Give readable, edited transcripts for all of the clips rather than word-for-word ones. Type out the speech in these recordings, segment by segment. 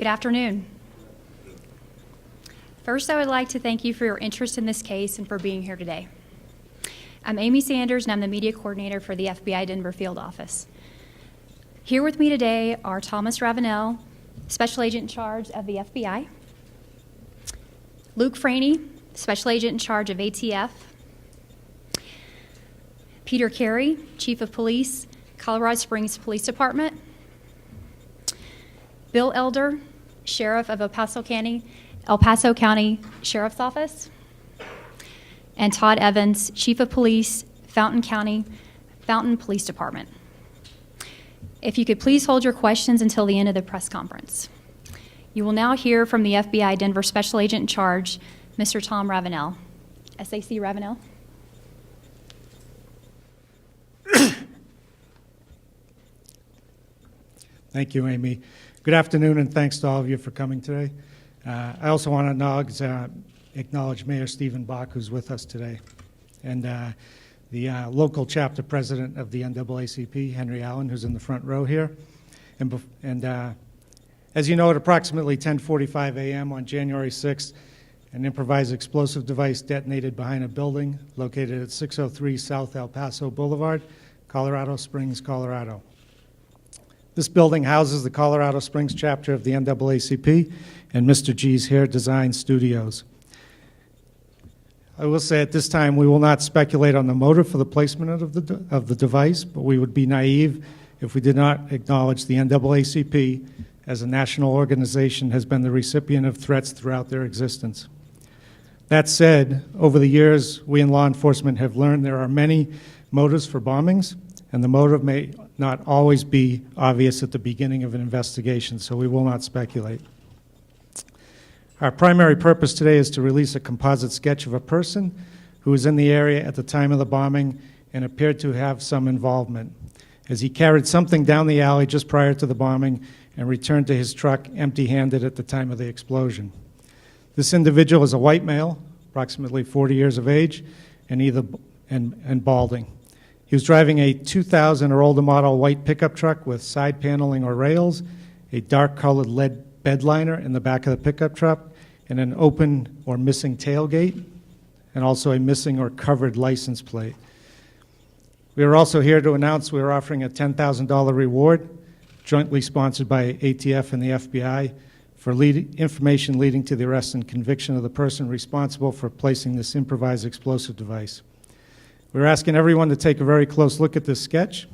Good afternoon. First, I would like to thank you for your interest in this case and for being here today. I'm Amy Sanders, and I'm the media coordinator for the FBI Denver Field Office. Here with me today are Thomas Ravenel, Special Agent in charge of the FBI, Luke Franey, Special Agent in charge of ATF, Peter Carey, Chief of Police, Colorado Springs Police Department, Bill Elder, Sheriff of El Paso County Sheriff's Office, and Todd Evans, Chief of Police, Fountain Police Department. If you could please hold your questions until the end of the press conference. You will now hear from the FBI Denver Special Agent in charge, Mr. Tom Ravenel. SAC Ravenel. Thank you, Amy. Good afternoon, and thanks to all of you for coming today. I also want to acknowledge Mayor Stephen Bach, who's with us today, and the local chapter president of the NAACP, Henry Allen, who's in the front row here. And as you know, at approximately 10:45 a.m. on January 6th, an improvised explosive device detonated behind a building located at 603 South El Paso Boulevard, Colorado Springs, Colorado. This building houses the Colorado Springs chapter of the NAACP and Mr. G's Hair Design Studios. I will say at this time we will not speculate on the motive for the placement of the device, but we would be naive if we did not acknowledge the NAACP as a national organization has been the recipient of threats throughout their existence. That said, over the years, we in law enforcement have learned there are many motives for bombings, and the motive may not always be obvious at the beginning of an investigation, so we will not speculate. Our primary purpose today is to release a composite sketch of a person who was in the area at the time of the bombing and appeared to have some involvement, as he carried something down the alley just prior to the bombing and returned to his truck empty-handed at the time of the explosion. This individual is a white male, approximately 40 years of age, and balding. He was driving a 2000 or older model white pickup truck with side paneling or rails, a dark-colored lead bed liner in the back of the pickup truck, and an open or missing tailgate, and also a missing or covered license plate. We are also here to announce we are offering a $10,000 reward, jointly sponsored by ATF and the FBI, for information leading to the arrest and conviction of the person responsible for placing this improvised explosive device. We're asking everyone to take a very close look at this sketch.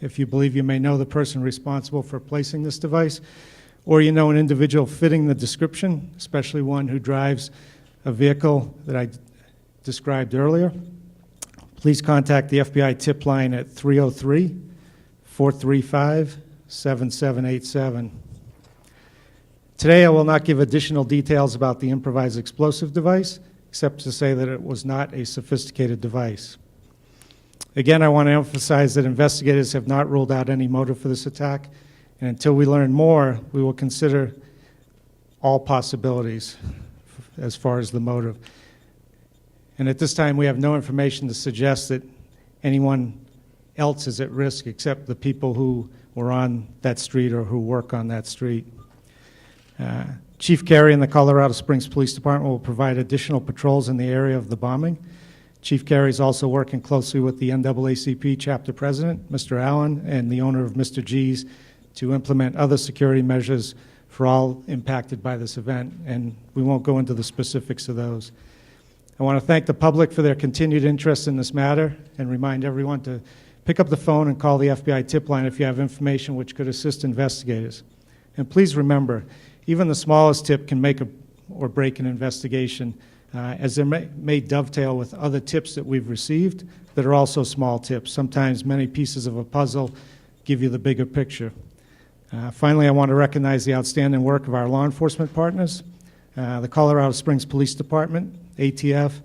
If you believe you may know the person responsible for placing this device, or you know an individual fitting the description, especially one who drives a vehicle that I described earlier, please contact the FBI tip line at 303-435-7787. Today I will not give additional details about the improvised explosive device, except to say that it was not a sophisticated device. Again, I want to emphasize that investigators have not ruled out any motive for this attack, and until we learn more, we will consider all possibilities as far as the motive. And at this time, we have no information to suggest that anyone else is at risk except the people who were on that street or who work on that street. Chief Carey and the Colorado Springs Police Department will provide additional patrols in the area of the bombing. Chief Carey is also working closely with the NAACP chapter president, Mr. Allen, and the owner of Mr. G's to implement other security measures for all impacted by this event, and we won't go into the specifics of those. I want to thank the public for their continued interest in this matter and remind everyone to pick up the phone and call the FBI tip line if you have information which could assist investigators. And please remember, even the smallest tip can make or break an investigation, as they may dovetail with other tips that we've received that are also small tips. Sometimes many pieces of a puzzle give you the bigger picture. Finally, I want to recognize the outstanding work of our law enforcement partners, the Colorado Springs Police Department, ATF,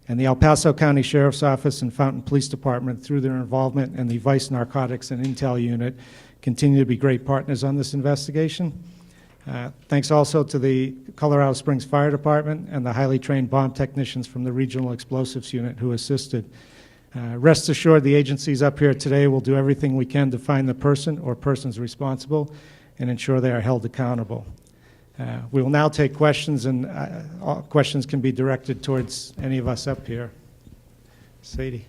and the El Paso County Sheriff's Office and Fountain Police Department through their involvement in the Vice Narcotics and Intel Unit continue to be great partners on this investigation. Thanks also to the Colorado Springs Fire Department and the highly trained bomb technicians from the Regional Explosives Unit who assisted. Rest assured, the agencies up here today will do everything we can to find the person or persons responsible and ensure they are held accountable. We will now take questions, and all questions can be directed towards any of us up here. Sadie.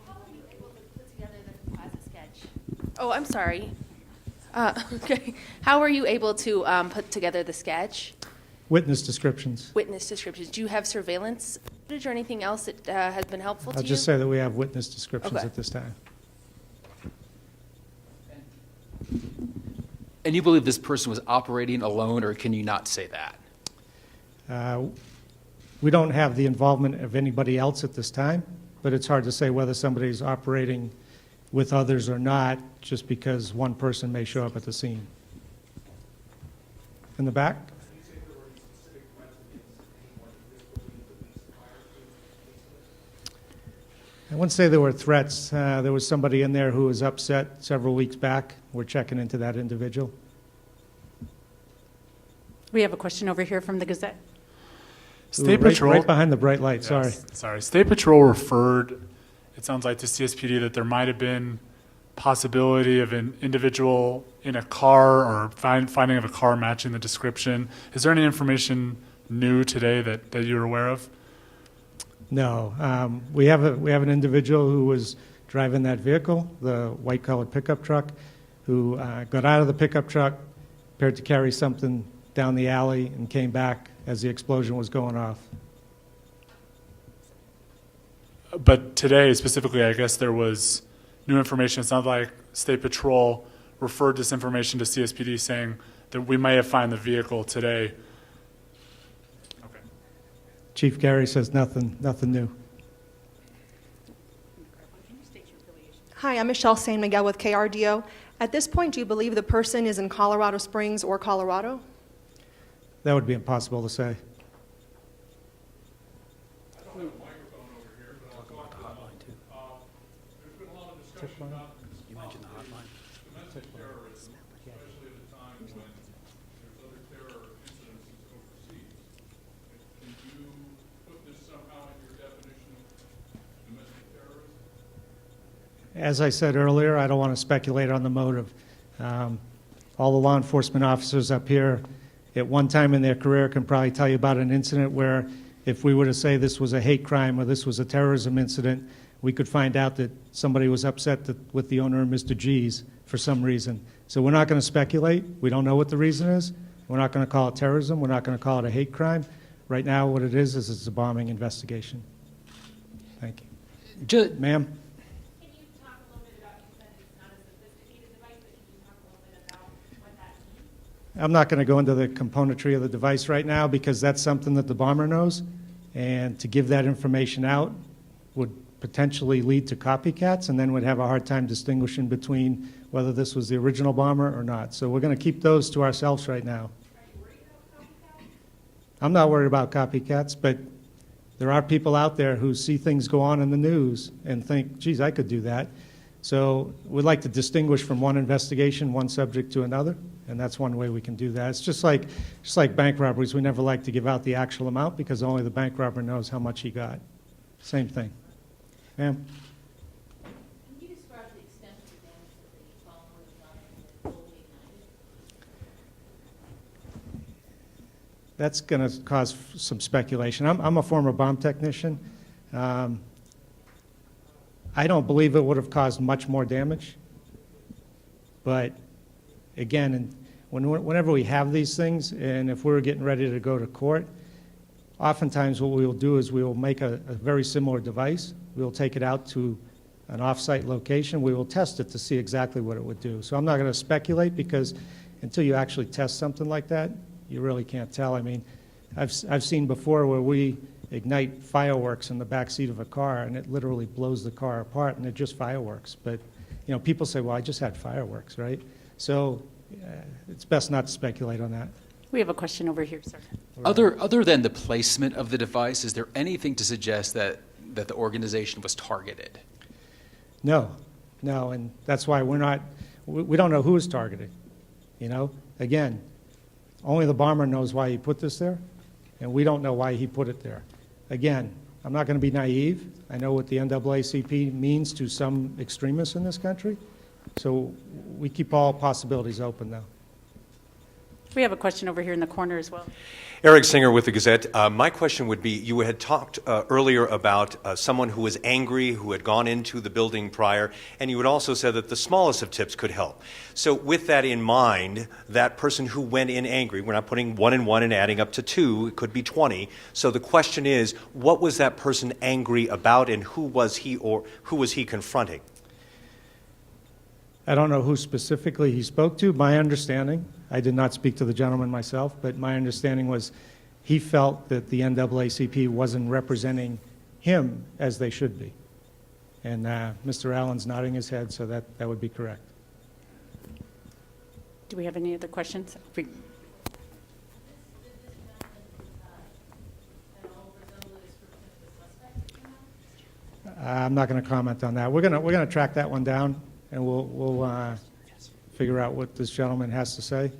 How were you able to put together the composite sketch? Oh, I'm sorry. Okay. How were you able to put together the sketch? Witness descriptions. Witness descriptions. Do you have surveillance footage or anything else that has been helpful to I'll you? just say that we have witness descriptions Okay. at this time. And you believe this person was operating alone, or can you not say that? We don't have the involvement of anybody else at this time, but it's hard to say whether somebody's operating with others or not, just because one person may show up at the scene. In the back? I wouldn't say there were threats. There was somebody in there who was upset several weeks back. We're checking into that individual. We have a question over here from the Gazette. State Ooh, Patrol. right behind the bright light, Yes, sorry. Sorry. State Patrol referred, it sounds like to CSPD, that there might have been possibility of an individual in a car or finding of a car matching the description. Is there any information new today that you're aware of? No. We have an individual who was driving that vehicle, the white-colored pickup truck, who got out of the pickup truck, prepared to carry something down the alley, and came back as the explosion was going off. But today, specifically, I guess there was new information. It sounds like State Patrol referred this information to CSPD saying that we may have found the vehicle today. Okay. Chief Gary says nothing new. Hi, I'm Michelle San Miguel with KRDO. At this point, do you believe the person is in Colorado Springs or Colorado? That would be impossible to say. As I said earlier, I don't want to speculate on the motive. All the law enforcement officers up here at one time in their career can probably tell you about an incident where if we were to say this was a hate crime or this was a terrorism incident, we could find out that somebody was upset with the owner of Mr. G's for some reason. So we're not going to speculate. We don't know what the reason is. We're not going to call it terrorism. We're not going to call it a hate crime. Right now, what it is it's a bombing investigation. Thank you. Ma'am? I'm not going to go into the componentry of the device right now because that's something that the bomber knows, and to give that information out would potentially lead to copycats, and then we'd have a hard time distinguishing between whether this was the original bomber or not. So we're going to keep those to ourselves right now. I'm not worried about copycats, but there are people out there who see things go on in the news and think, geez, I could do that. So we'd like to distinguish from one investigation, one subject to another, and that's one way we can do that. It's just like bank robberies. We never like to give out the actual amount because only the bank robber knows how much he got. Same thing. Ma'am? Can you describe the extent of the damage that the bomb would have done if it fully ignited? That's going to cause some speculation. I'm a former bomb technician. I don't believe it would have caused much more damage. But again, whenever we have these things, and if we're getting ready to go to court, oftentimes what we will do is we will make a very similar device. We will take it out to an off-site location. We will test it to see exactly what it would do. So I'm not going to speculate because until you actually test something like that, you really can't tell. I mean, I've seen before where we ignite fireworks in the back seat of a car and it literally blows the car apart and they're just fireworks. But, you know, people say, well, I just had fireworks, right? So it's best not to speculate on that. We have a question over here, sir. Other than the placement of the device, is there anything to suggest that the organization was targeted? No, and that's why we don't know who is targeted. You know, again, only the bomber knows why he put this there, and we don't know why he put it there. Again, I'm not going to be naive. I know what the NAACP means to some extremists in this country, so we keep all possibilities open, though. We have a question over here in the corner as well. Eric Singer with the Gazette. My question would be, you had talked earlier about someone who was angry, who had gone into the building prior, and you had also said that the smallest of tips could help. So with that in mind, that person who went in angry, we're not putting 1 and 1 and adding up to 2, it could be 20. So the question is, what was that person angry about, and who was he confronting? I don't know who specifically he spoke to. My understanding, I did not speak to the gentleman myself, but my understanding was he felt that the NAACP wasn't representing him as they should be. And Mr. Allen's nodding his head, so that would be correct. Do we have any other questions? I'm not going to comment on that. We're going to track that one down, and we'll figure out what this gentleman has to say.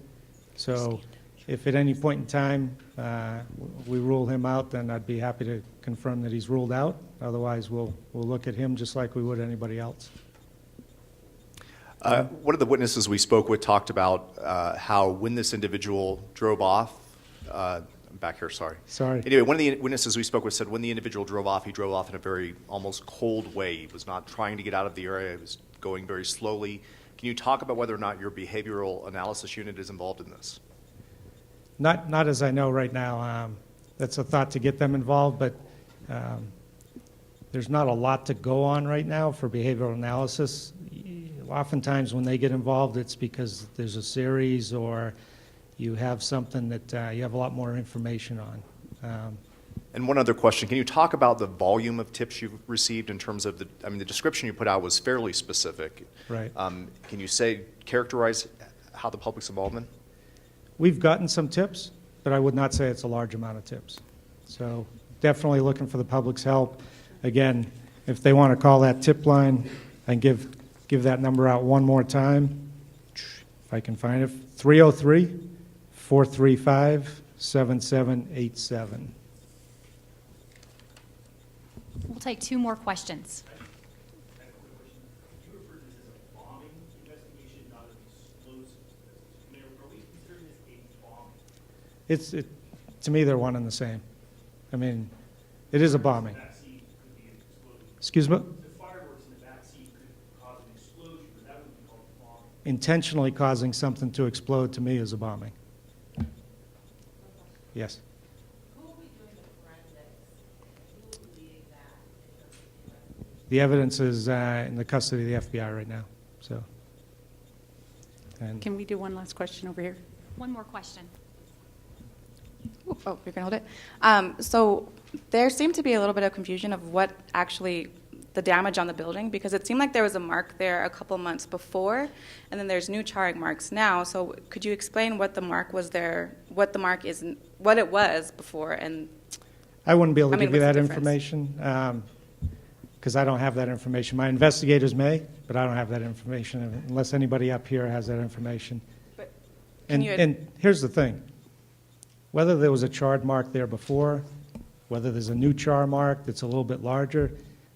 So if at any point in time we rule him out, then I'd be happy to confirm that he's ruled out. Otherwise, we'll look at him just like we would anybody else. One of the witnesses we spoke with talked about how when this individual drove off, I'm back here, sorry. Sorry. Anyway, one of the witnesses we spoke with said when the individual drove off, he drove off in a very almost cold way. He was not trying to get out of the area. He was going very slowly. Can you talk about whether or not your behavioral analysis unit is involved in this? Not as I know right now. That's a thought to get them involved, but there's not a lot to go on right now for behavioral analysis. Oftentimes when they get involved, it's because there's a series or you have something that you have a lot more information on. And one other question, can you talk about the volume of tips you've received in terms of the description you put out was fairly specific. Right. Can you characterize how the public's involvement? We've gotten some tips, but I would not say it's a large amount of tips. So definitely looking for the public's help. Again, if they want to call that tip line, I can give that number out one more time, if I can find it, 303-435-7787. We'll take 2 more questions. You refer to this as a bombing investigation, not an explosive investigation. Are we considering this a bombing? To me, they're one and the same. I mean, it is a bombing. The backseat could be an explosion. Excuse me? The fireworks in the backseat could cause an explosion, but that would be called bombing. Intentionally causing something to explode, to me, is a bombing. Yes. Who will be doing the forensics? Who will be leading that in terms of the investigation? The evidence is in the custody of the FBI right now. So, and Can we do one last question over here? One more question. Oh, you're going to hold it? So there seemed to be a little bit of confusion of what actually the damage on the building, because it seemed like there was a mark there a couple months before, and then there's new charring marks now. So could you explain what the mark was there, what the mark is, what it was before? And I wouldn't be able to I mean, give you what's that the difference? information because I don't have that information. My investigators may, but I don't have that information unless anybody up here has that information. But And, can you- and here's the thing. Whether there was a charred mark there before, whether there's a new char mark that's a little bit larger,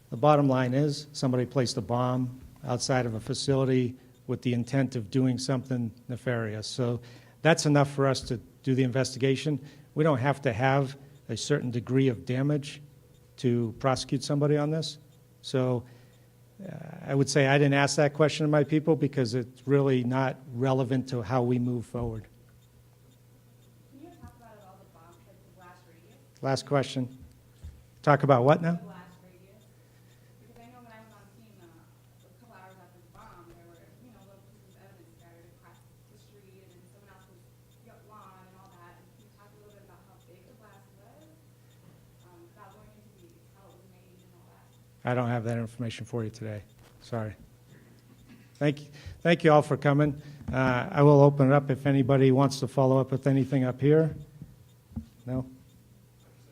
the bottom line is somebody placed a bomb outside of a facility with the intent of doing something nefarious. So that's enough for us to do the investigation. We don't have to have a certain degree of damage to prosecute somebody on this. So I would say I didn't ask that question to my people because it's really not relevant to how we move forward. Can you talk about all the bomb, like the blast radius? Last question. Talk about what now? Blast radius? Because I know when I was on scene a couple hours after the bomb, there were, little pieces of evidence scattered across the street, and then someone else's lawn and all that. Can you talk a little bit about how big the blast was, without going into how it was made and all that? I don't have that information for you today. Sorry. Thank you all for coming. I will open it up if anybody wants to follow up with anything up here. No?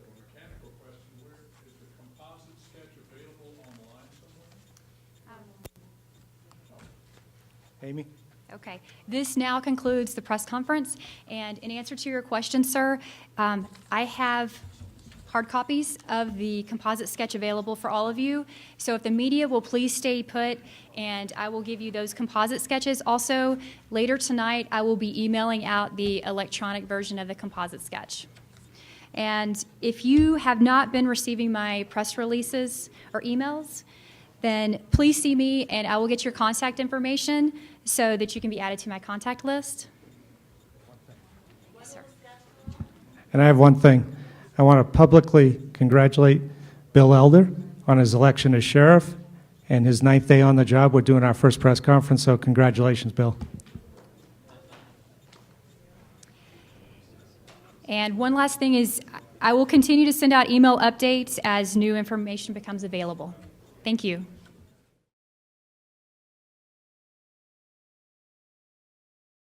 Mechanical question, where is the composite sketch available online somewhere? Amy? Okay. This now concludes the press conference. And in answer to your question, sir, I have hard copies of the composite sketch available for all of you. So if the media will please stay put, and I will give you those composite sketches. Also, later tonight, I will be emailing out the electronic version of the composite sketch. And if you have not been receiving my press releases or emails, then please see me, and I will get your contact information so that you can be added to my contact list. Yes, sir. And I have one thing. I want to publicly congratulate Bill Elder on his election as sheriff and his 9th day on the job. We're doing our first press conference, so congratulations, Bill. And one last thing is I will continue to send out email updates as new information becomes available. Thank you.